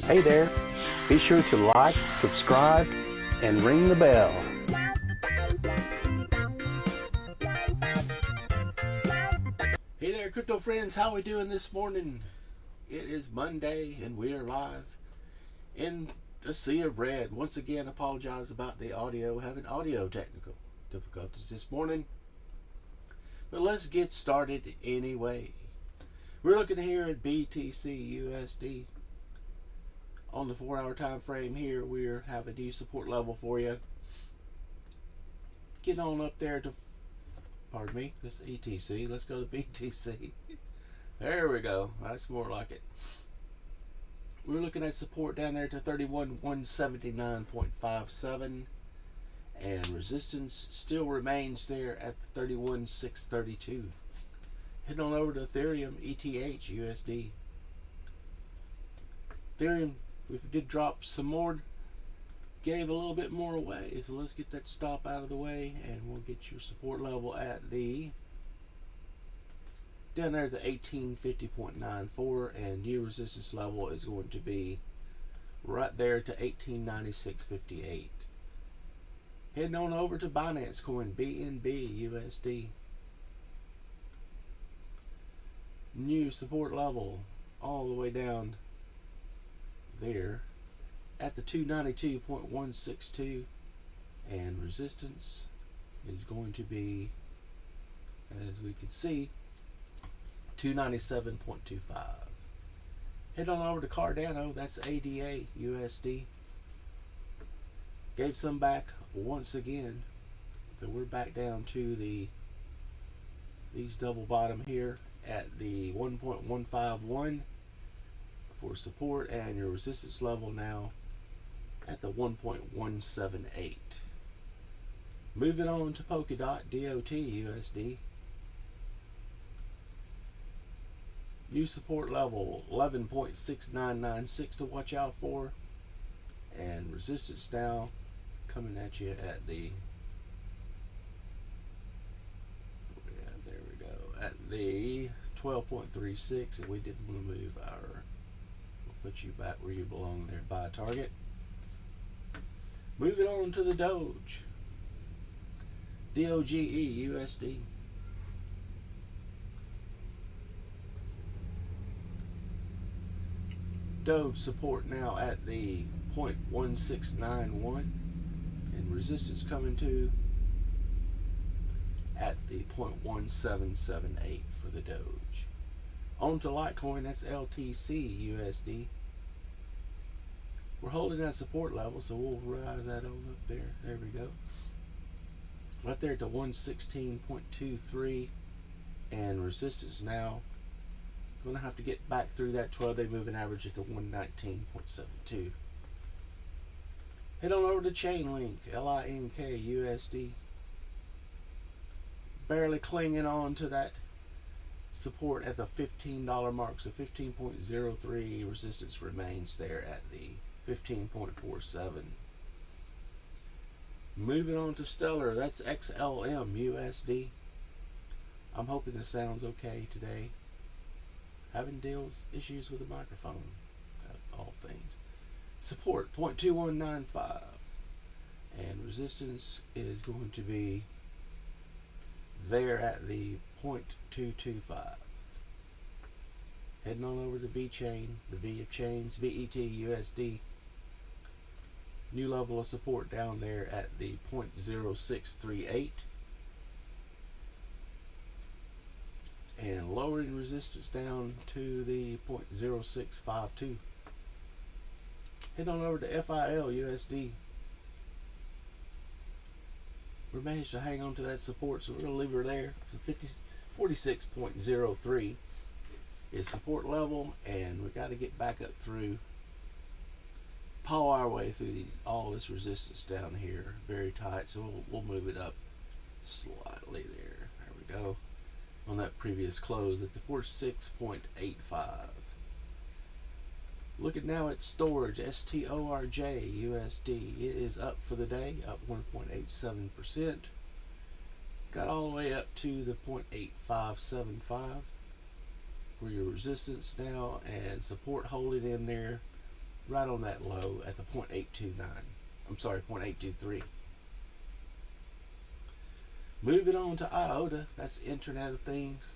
Hey there, be sure to like, subscribe, and ring the bell. Hey there, crypto friends, how we doing this morning? It is Monday and we are live in a sea of red. Once again, apologize about the audio, having audio technical difficulties this morning. But let's get started anyway. We're looking here at BTC/USD. On the 4-hour time frame here, we have a new support level for you. Get on up there to, pardon me, this ETC. Let's go to BTC. There we go. That's more like it. We're looking at support down there to 31,179.57, and resistance still remains there at 31,632. Heading on over to Ethereum ETH/USD. Ethereum, we did drop some more, gave a little bit more away, so let's get that stop out of the way and we'll get your support level at the down there at the 1850.94, and new resistance level is going to be right there to 1896.58. Heading on over to Binance Coin BNB/USD. New support level all the way down there at the 292.162, and resistance is going to be, as we can see, 297.25. Head on over to Cardano, that's ADA/USD. Gave some back once again, but we're back down to these double bottom here at the 1.151 for support, and your resistance level now at the 1.178. Moving on to PolkaDot DOT/USD. New support level 11.6996 to watch out for, and resistance now coming at you at the, there we go, at the 12.36, and we didn't want to move our, we'll put you back where you belong there, buy target. Moving on to the Doge DOGE/USD. Doge support now at the 0.1691, and resistance coming to at the 0.1778 for the Doge. On to Litecoin, that's LTC/USD. We're holding that support level, so we'll rise that on up there. There we go. Right there to 116.23, and resistance now going to have to get back through that 12-day moving average at the 119.72. Head on over to Chainlink, LINK/USD. Barely clinging on to that support at the $15 mark, so 15.03. Resistance remains there at the 15.47. Moving on to Stellar, that's XLM/USD. I'm hoping this sounds okay today. Having issues with the microphone, all things. Support 0.2195, and resistance is going to be there at the 0.225. Heading on over to Vechain, the V of chains, VET/USD. New level of support down there at the 0.0638. And lowering resistance down to the 0.0652. Head on over to FIL/USD. We managed to hang on to that support, so we're going to leave her there. So 46.03 is support level, and we got to get back up through, paw our way through all this resistance down here, very tight. So we'll move it up slightly there. There we go. On that previous close at the 46.85. Looking now at Storj, STORJ/USD. It is up for the day, up 1.87%. Got all the way up to the 0.8575 for your resistance now, and support holding in there right on that low at the 0.829. I'm sorry, 0.823. Moving on to IOTA, that's Internet of Things.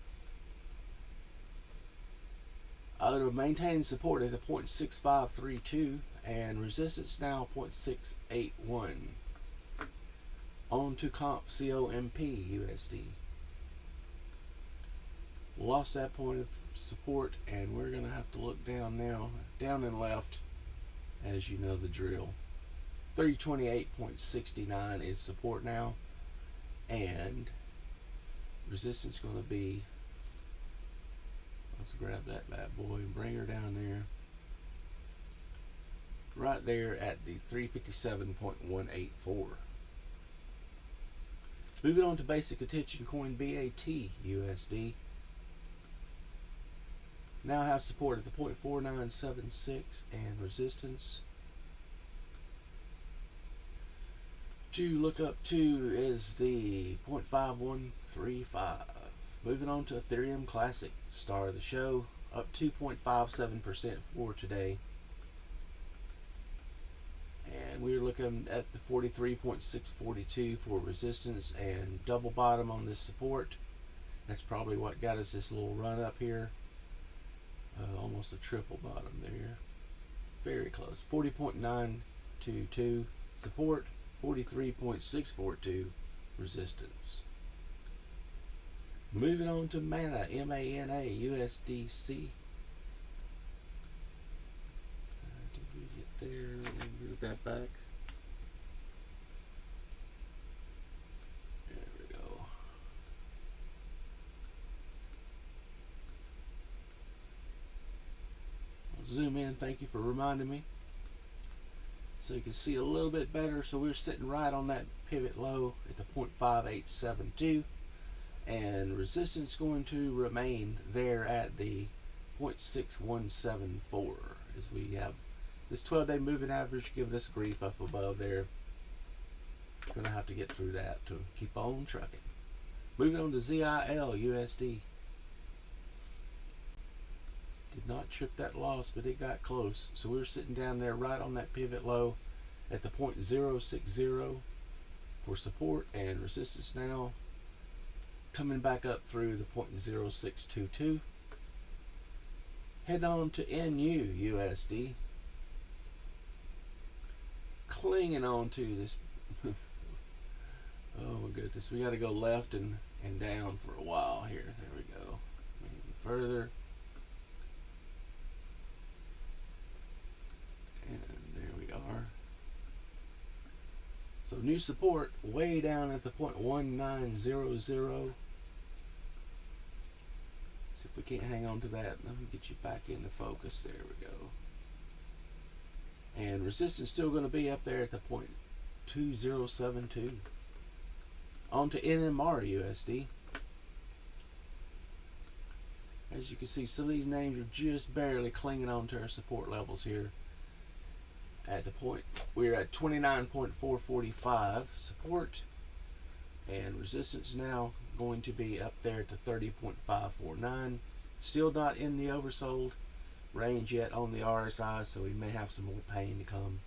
IOTA maintaining support at the 0.6532 and resistance now 0.681. On to COMP USD. Lost that point of support, and we're going to have to look down now. Down and left, as you know the drill. 328.69 is support now, and resistance going to be, let's grab that bad boy and bring her down there, right there at the 357.184. Moving on to basic attention coin BAT/USD. Now have support at the 0.4976 and resistance to look up to is the 0.5135. Moving on to Ethereum Classic, star of the show, up 2.57% for today. And we're looking at the 43.642 for resistance and double bottom on this support. That's probably what got us this little run up here. Almost a triple bottom there. Very close. 40.922 support, 43.642 resistance. Moving on to MANA, MANA USDC. Did we get there? We'll move that back. There we go. I'll zoom in. Thank you for reminding me. So you can see a little bit better. So we're sitting right on that pivot low at the 0.5872. And resistance going to remain there at the 0.6174 as we have this 12-day moving average giving us grief up above there. Gonna have to get through that to keep on trucking. Moving on to ZIL USD. Did not trip that loss, but it got close. So we were sitting down there right on that pivot low at the 0.060 for support, and resistance now coming back up through the 0.0622. Head on to NUUSD. Clinging on to this. Oh my goodness, we got to go left and down for a while here. There we go. Maybe further. And there we are. So new support way down at the 0.1900. See if we can't hang on to that. Let me get you back into focus. There we go. And resistance still going to be up there at the 0.2072. On to NMR USD. As you can see, some of these names are just barely clinging on to our support levels here. At the point, we're at 29.445 support, and resistance now going to be up there to 30.549. Still not in the oversold range yet on the RSI, so we may have some more pain to come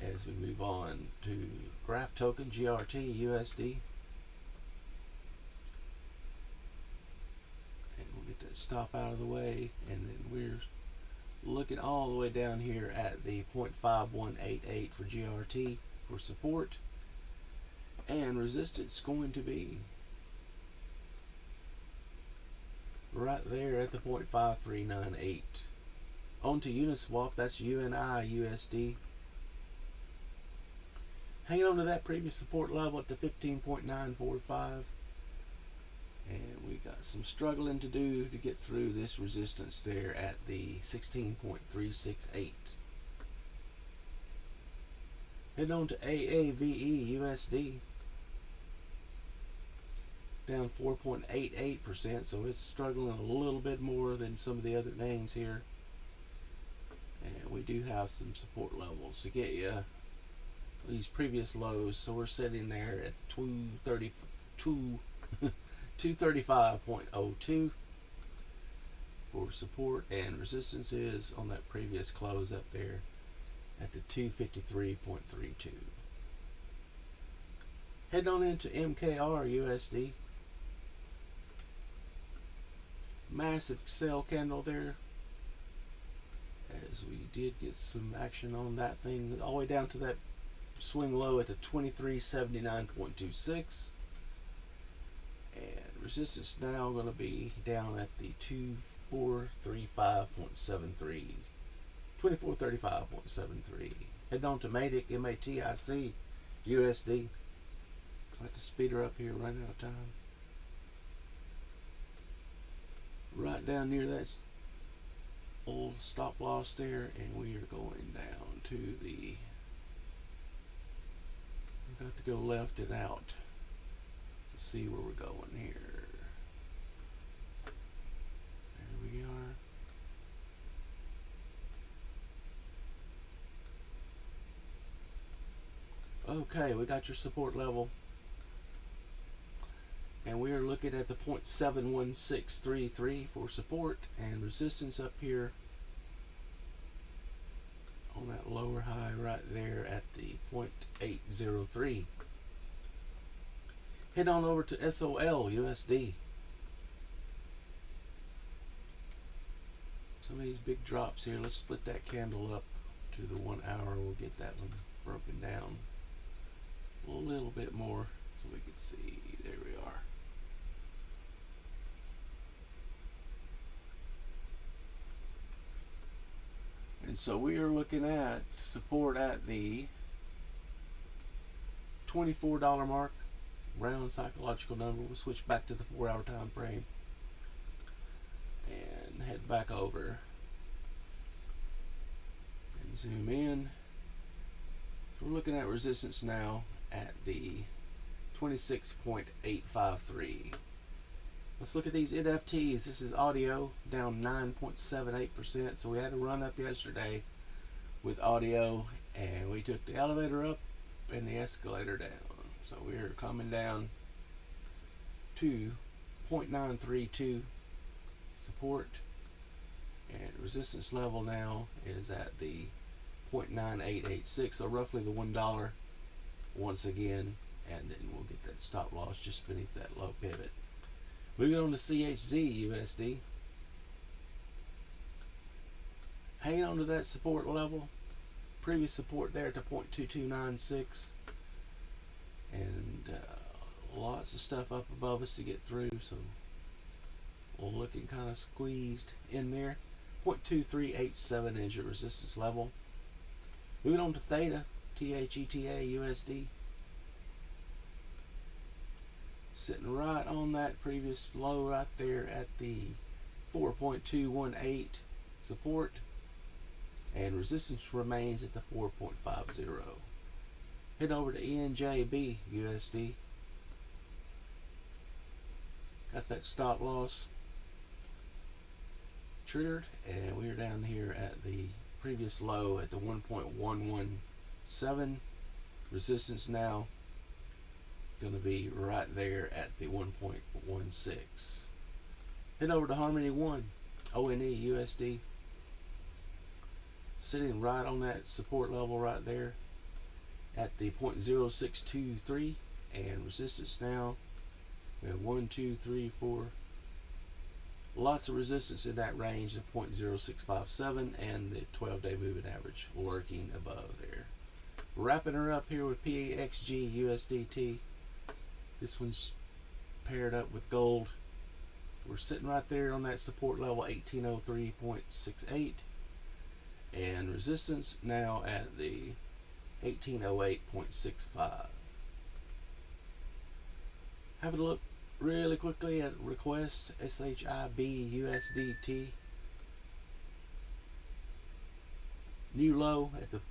as we move on to Graph Token GRT USD. And we'll get that stop out of the way, and then we're looking all the way down here at the 0.5188 for GRT for support, and resistance going to be right there at the 0.5398. On to Uniswap, that's UNI-USD. Hanging on to that previous support level at the 15.945. And we got some struggling to do to get through this resistance there at the 16.368. Heading on to AAVE USD. Down 4.88%, so it's struggling a little bit more than some of the other names here. And we do have some support levels to get you these previous lows. So we're sitting there at 235.02, for support, and resistance is on that previous close up there at the 253.32. Heading on into MKR USD. Massive sell candle there, as we did get some action on that thing all the way down to that swing low at the 2379.26, and resistance now going to be down at the 2435.73. 2435.73. Head on to MATIC, MATIC USD. I'll have to speed her up here, running out of time. Right down near that old stop loss there, and we are going down to the, we've got to go left and out to see where we're going here. There we are. Okay, we got your support level, and we are looking at the 0.71633 for support, and resistance up here on that lower high right there at the 0.803. Head on over to SOL USD. Some of these big drops here. Let's split that candle up to the 1 hour. We'll get that one broken down a little bit more so we can see. There we are. And so we are looking at support at the $24 mark, round psychological number. We'll switch back to the 4-hour time frame and head back over and zoom in. We're looking at resistance now at the 26.853. Let's look at these NFTs. This is audio, down 9.78%. So we had a run up yesterday with audio, and we took the elevator up and the escalator down. So we're coming down to 0.932 support, and resistance level now is at the 0.9886, so roughly the $1 once again, and then we'll get that stop loss just beneath that low pivot. Moving on to CHZ USD. Hanging on to that support level. Previous support there to 0.2296. And lots of stuff up above us to get through, so we're looking kind of squeezed in there. 0.2387 is your resistance level. Moving on to Theta, THETA USD. Sitting right on that previous low right there at the 4.218 support, and resistance remains at the 4.50. Head over to NJB USD. Got that stop loss triggered, and we're down here at the previous low at the 1.117. Resistance now going to be right there at the 1.16. Head over to Harmony One, ONE USD. Sitting right on that support level right there at the 0.0623, and resistance now we have 1, 2, 3, 4. Lots of resistance in that range of 0.0657, and the 12-day moving average lurking above there. Wrapping her up here with PAXG USDT. This one's paired up with gold. We're sitting right there on that support level 1803.68, and resistance now at the 1808.65. Have a look really quickly at request SHIB USDT. New low at the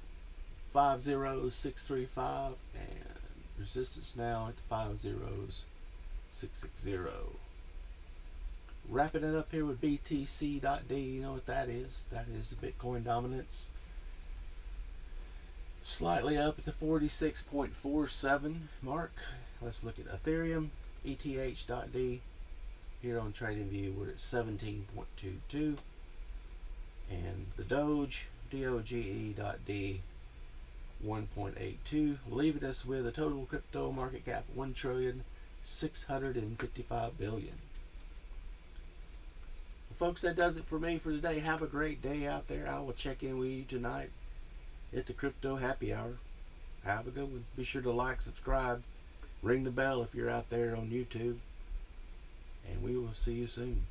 50635, and resistance now at the 50660. Wrapping it up here with BTC.D. You know what that is? That is the Bitcoin dominance. Slightly up at the 46.47 mark. Let's look at Ethereum, ETH.D. Here on TradingView, we're at 17.22. And the Doge, DogeCoin.D, 1.82, leaving us with a total crypto market cap of $1,655,000,000,000. Folks, that does it for me for today. Have a great day out there. I will check in with you tonight at the Crypto Happy Hour. Have a good one. Be sure to like, subscribe, ring the bell if you're out there on YouTube. And we will see you soon.